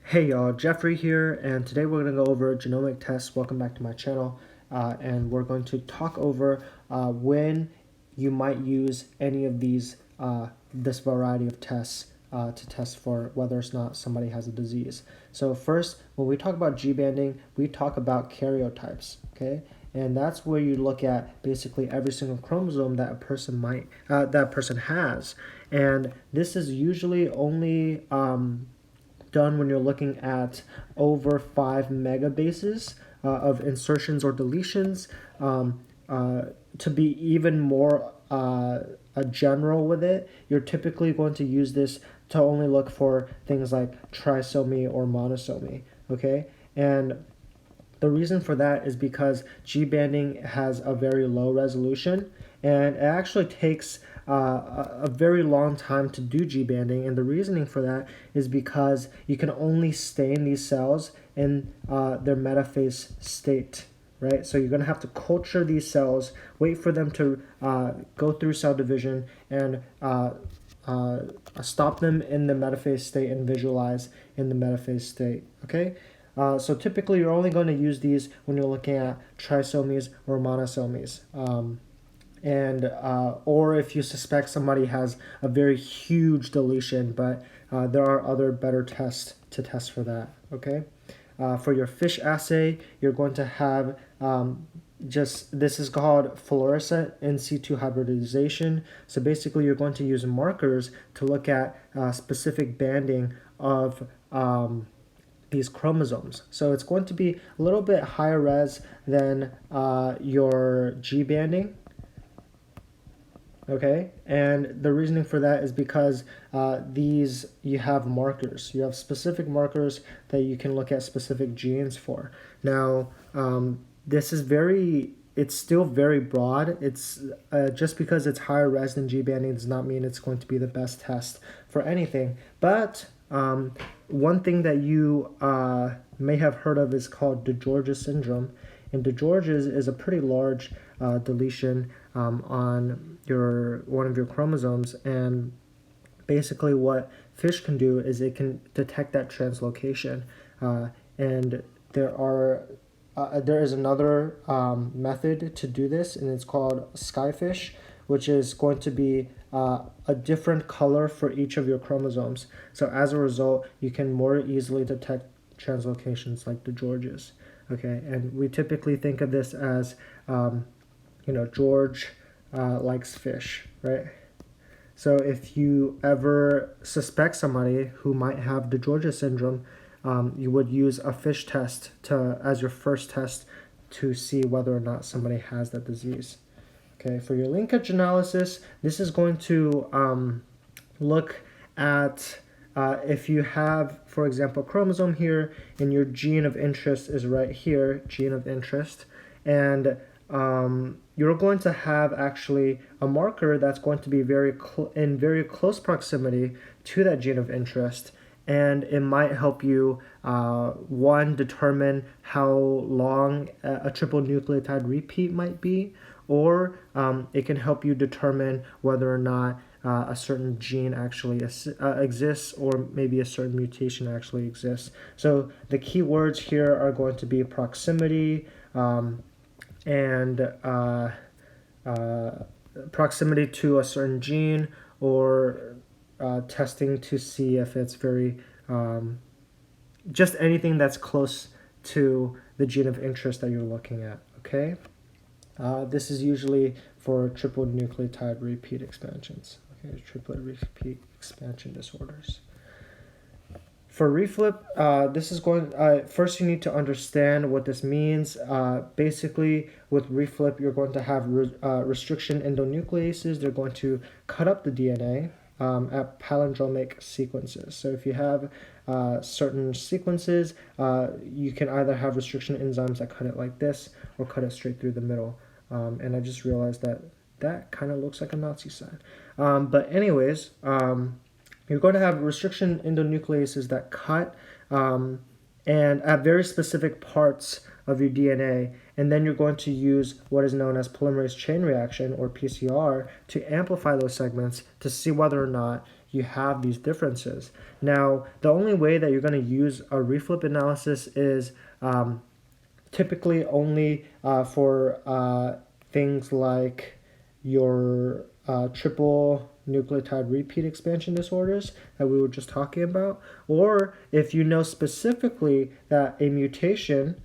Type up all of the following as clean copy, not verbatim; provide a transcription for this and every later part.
Hey y'all, Jeffrey here, and today we're going to go over genomic tests. Welcome back to my channel, and we're going to talk over when you might use any of these, this variety of tests to test for whether or not somebody has a disease. So first, when we talk about G-banding, we talk about karyotypes, okay? And that's where you look at basically every single chromosome that a person has, and this is usually only done when you're looking at over 5 megabases of insertions or deletions. To be even more general with it, you're typically going to use this to only look for things like trisomy or monosomy, okay? And the reason for that is because G-banding has a very low resolution, and it actually takes a very long time to do G-banding, and the reasoning for that is because you can only stain these cells in their metaphase state, right? So you're going to have to culture these cells, wait for them to go through cell division, and stop them in the metaphase state and visualize in the metaphase state, okay? So typically you're only going to use these when you're looking at trisomies or monosomies. Or if you suspect somebody has a very huge deletion, but there are other better tests to test for that, okay? For your fish assay, you're going to have this is called fluorescent in situ hybridization. So basically you're going to use markers to look at specific banding of these chromosomes. So it's going to be a little bit higher res than your G banding. Okay, and the reasoning for that is because you have markers. You have specific markers that you can look at specific genes for. Now, this is it's still very broad. It's just because it's higher res than G banding does not mean it's going to be the best test for anything. But one thing that you may have heard of is called DeGeorge syndrome, and DeGeorge is a pretty large deletion on one of your chromosomes, and basically what FISH can do is it can detect that translocation, and there is another method to do this, and it's called Skyfish, which is going to be a different color for each of your chromosomes. So as a result, you can more easily detect translocations like DeGeorge's. Okay, and we typically think of this as, George likes fish, right? So if you ever suspect somebody who might have DeGeorge syndrome, you would use a fish test as your first test to see whether or not somebody has that disease. Okay, for your linkage analysis, this is going to look at if you have, for example, a chromosome here, and your gene of interest is right here, gene of interest, and you're going to have actually a marker that's going to be in very close proximity to that gene of interest, and it might help you, one, determine how long a triple nucleotide repeat might be, or it can help you determine whether or not a certain gene actually exists, or maybe a certain mutation actually exists. So the key words here are going to be proximity, and proximity to a certain gene, or testing to see if it's very, just anything that's close to the gene of interest that you're looking at, okay? This is usually for triple nucleotide repeat expansions, okay, triplet repeat expansion disorders. For Reflip, this is first you need to understand what this means. Basically, with Reflip, you're going to have restriction endonucleases. They're going to cut up the DNA at palindromic sequences. So if you have certain sequences, you can either have restriction enzymes that cut it like this, or cut it straight through the middle. And I just realized that kind of looks like a Nazi sign. But anyways, you're going to have restriction endonucleases that cut and at very specific parts of your DNA, and then you're going to use what is known as polymerase chain reaction, or PCR, to amplify those segments to see whether or not you have these differences. Now, the only way that you're going to use a reflip analysis is typically only for things like your triple nucleotide repeat expansion disorders that we were just talking about, or if you know specifically that a mutation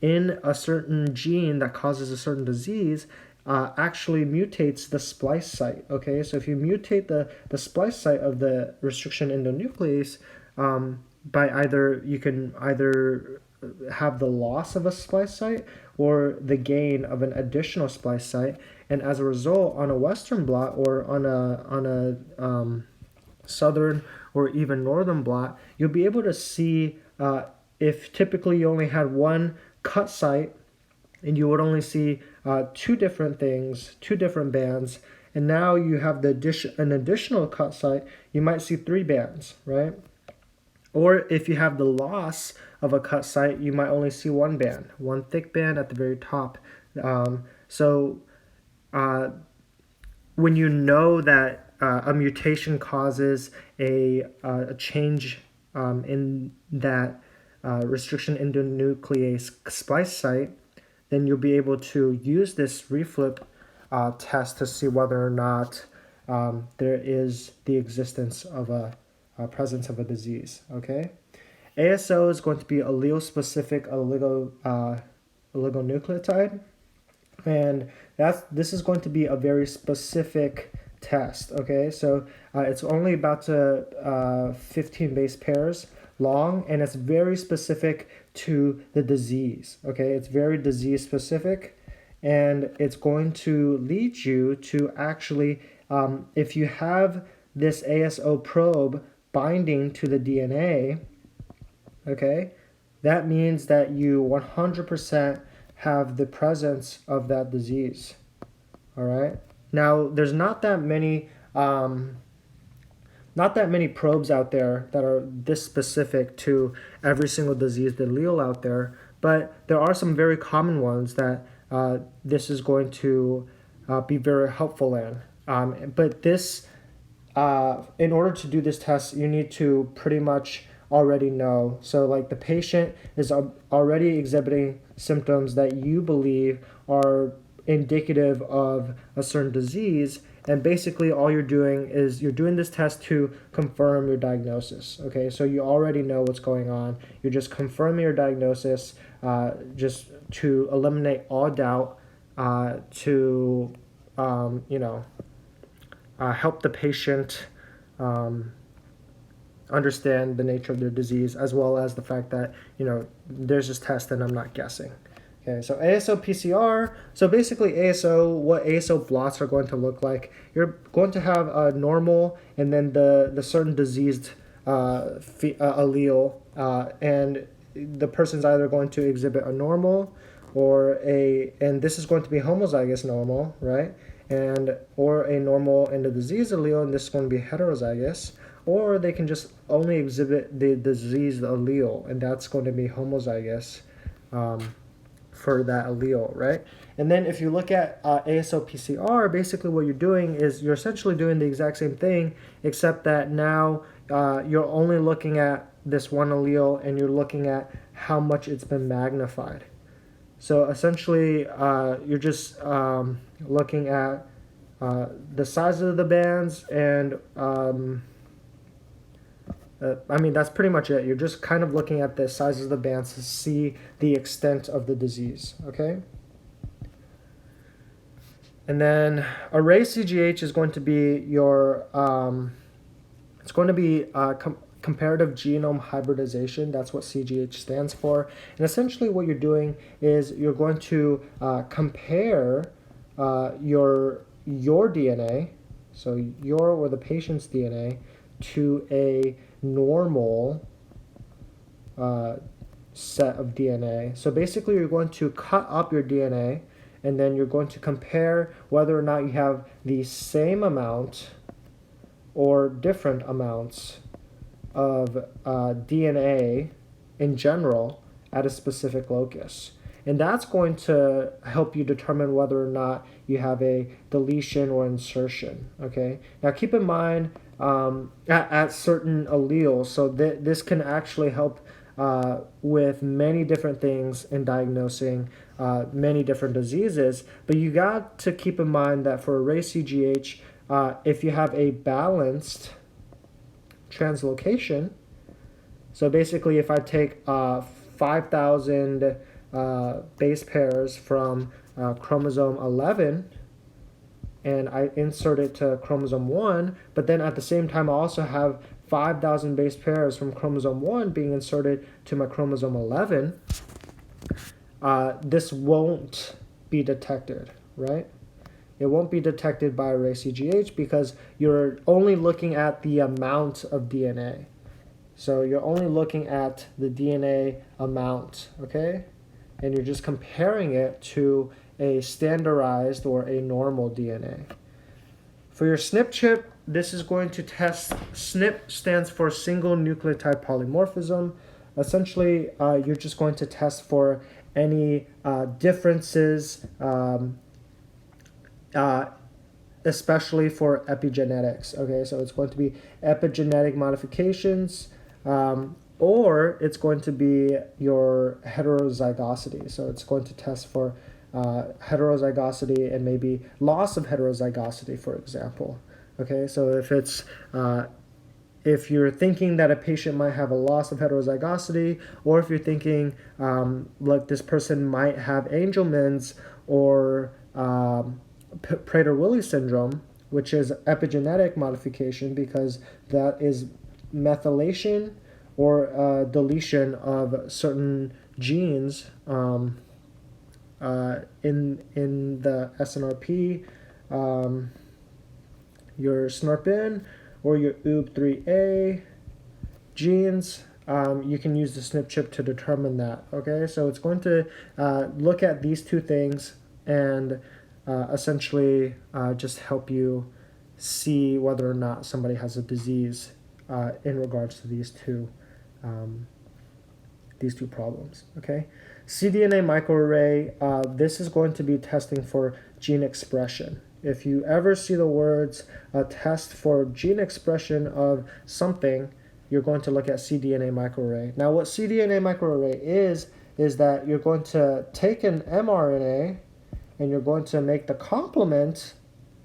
in a certain gene that causes a certain disease actually mutates the splice site. Okay, so if you mutate the splice site of the restriction endonuclease, by either you can either have the loss of a splice site or the gain of an additional splice site, and as a result, on a Western blot or on a southern or even northern blot, you'll be able to see if typically you only had one cut site, and you would only see two different things, two different bands, and now you have an additional cut site, you might see three bands, right? Or if you have the loss of a cut site, you might only see one band, one thick band at the very top. So when you know that a mutation causes a change in that restriction endonuclease splice site, then you'll be able to use this reflip test to see whether or not there is the existence of a presence of a disease. Okay, ASO is going to be allele-specific oligonucleotide, and this is going to be a very specific test. Okay, so it's only about 15 base pairs long, and it's very specific to the disease. Okay, it's very disease specific, and it's going to lead you to actually, if you have this ASO probe binding to the DNA, okay, that means that you 100% have the presence of that disease. All right. Now, there's not that many probes out there that are this specific to every single diseased allele out there, but there are some very common ones that this is going to be very helpful in. But this, in order to do this test, you need to pretty much already know. So like the patient is already exhibiting symptoms that you believe are indicative of a certain disease, and basically all you're doing is you're doing this test to confirm your diagnosis. Okay, so you already know what's going on. You're just confirming your diagnosis, just to eliminate all doubt, to help the patient understand the nature of their disease, as well as the fact that there's this test and I'm not guessing. Okay, so ASO PCR. So basically what ASO blots are going to look like. You're going to have a normal and then the certain diseased allele, and the person's either going to exhibit a normal and this is going to be homozygous normal, right? Or a normal and a diseased allele, and this is going to be heterozygous. Or they can just only exhibit the diseased allele, and that's going to be homozygous for that allele, right? And then if you look at ASO-PCR, basically what you're doing is you're essentially doing the exact same thing, except that now you're only looking at this one allele, and you're looking at how much it's been magnified. So essentially, you're just looking at the size of the bands, and that's pretty much it. You're just kind of looking at the sizes of the bands to see the extent of the disease, okay? And then array CGH is going to be your, it's going to be comparative genome hybridization. That's what CGH stands for. And essentially what you're doing is you're going to compare your DNA, so your or the patient's DNA, to a normal set of DNA. So basically you're going to cut up your DNA, and then you're going to compare whether or not you have the same amount or different amounts of DNA in general at a specific locus. And that's going to help you determine whether or not you have a deletion or insertion, okay? Now keep in mind at certain alleles. So this can actually help with many different things in diagnosing many different diseases. But you got to keep in mind that for array CGH, if you have a balanced translocation, so basically if I take 5,000 base pairs from chromosome 11 and I insert it to chromosome 1, but then at the same time I also have 5,000 base pairs from chromosome 1 being inserted to my chromosome 11, this won't be detected, right? It won't be detected by array CGH because you're only looking at the amount of DNA. So you're only looking at the DNA amount, okay? And you're just comparing it to a standardized or a normal DNA. For your SNP chip, this is going to test, SNP stands for single nucleotide polymorphism. Essentially, you're just going to test for any differences, especially for epigenetics, okay? So it's going to be epigenetic modifications, or it's going to be your heterozygosity. So it's going to test for heterozygosity and maybe loss of heterozygosity, for example. Okay, so if it's if you're thinking that a patient might have a loss of heterozygosity, or if you're thinking like this person might have Angelman's or Prader-Willi syndrome, which is epigenetic modification because that is methylation or deletion of certain genes in the SNRP, your SNRPN or your UB3A genes. You can use the SNP chip to determine that. Okay, so it's going to look at these two things and essentially just help you see whether or not somebody has a disease in regards to these two problems. Okay, cDNA microarray. This is going to be testing for gene expression. If you ever see the words test for gene expression of something, you're going to look at cDNA microarray. Now, what cDNA microarray is that you're going to take an mRNA and you're going to make the complement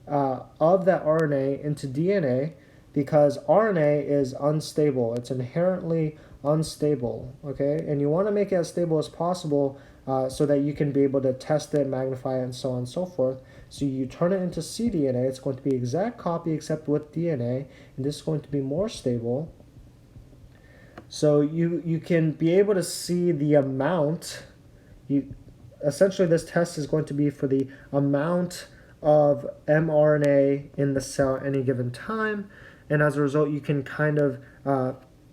of that RNA into DNA, because RNA is unstable. It's inherently unstable, okay? And you want to make it as stable as possible so that you can be able to test it, magnify it, and so on and so forth. So you turn it into cDNA. It's going to be exact copy except with DNA, and this is going to be more stable. So you can be able to see the amount. Essentially, this test is going to be for the amount of mRNA in the cell at any given time, and as a result, you can kind of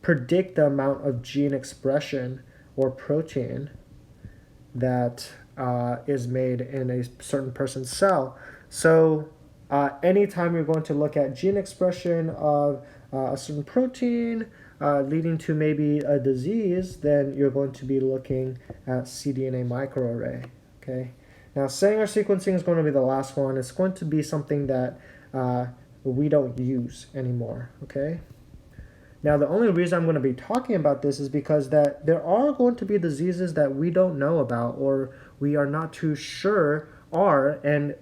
predict the amount of gene expression or protein that is made in a certain person's cell. So anytime you're going to look at gene expression of a certain protein leading to maybe a disease, then you're going to be looking at cDNA microarray. Okay. Now, Sanger sequencing is going to be the last one. It's going to be something that we don't use anymore. Okay. Now, the only reason I'm going to be talking about this is because that there are going to be diseases that we don't know about or we are not too sure are, and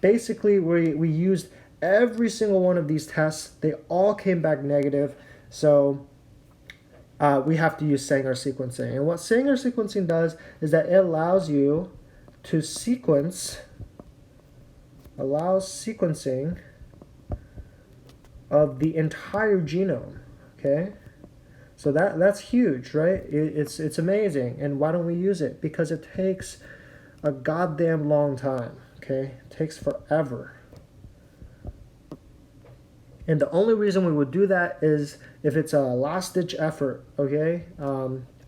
basically we used every single one of these tests. They all came back negative, so we have to use Sanger sequencing. And what Sanger sequencing does is that it allows you to allows sequencing of the entire genome. Okay, so that's huge, right? It's amazing. And why don't we use it? Because it takes a goddamn long time. Okay, it takes forever. And the only reason we would do that is if it's a last-ditch effort. Okay,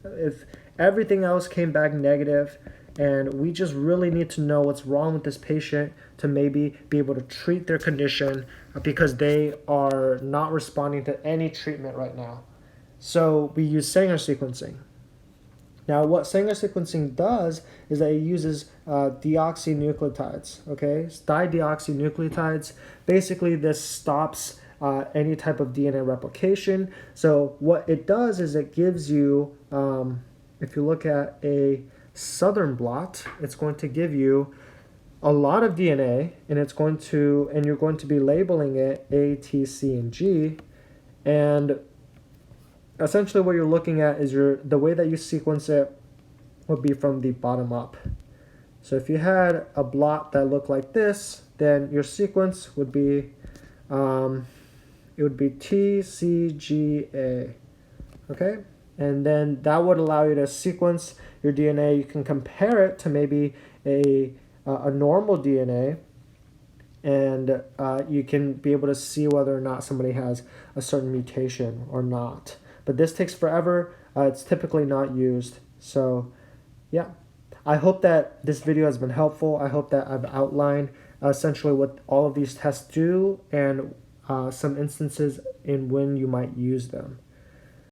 if everything else came back negative and we just really need to know what's wrong with this patient to maybe be able to treat their condition because they are not responding to any treatment right now. So we use Sanger sequencing. Now, what Sanger sequencing does is that it uses deoxynucleotides, okay? It's dideoxynucleotides. Basically, this stops any type of DNA replication. So what it does is it gives you, if you look at a southern blot, it's going to give you a lot of DNA, and you're going to be labeling it A, T, C, and G, and essentially what you're looking at is the way that you sequence it would be from the bottom up. So if you had a blot that looked like this, then your sequence would be it would be T, C, G, A. Okay, and then that would allow you to sequence your DNA. You can compare it to maybe a normal DNA, and you can be able to see whether or not somebody has a certain mutation or not. But this takes forever. It's typically not used. So yeah, I hope that this video has been helpful. I hope that I've outlined essentially what all of these tests do and some instances in when you might use them.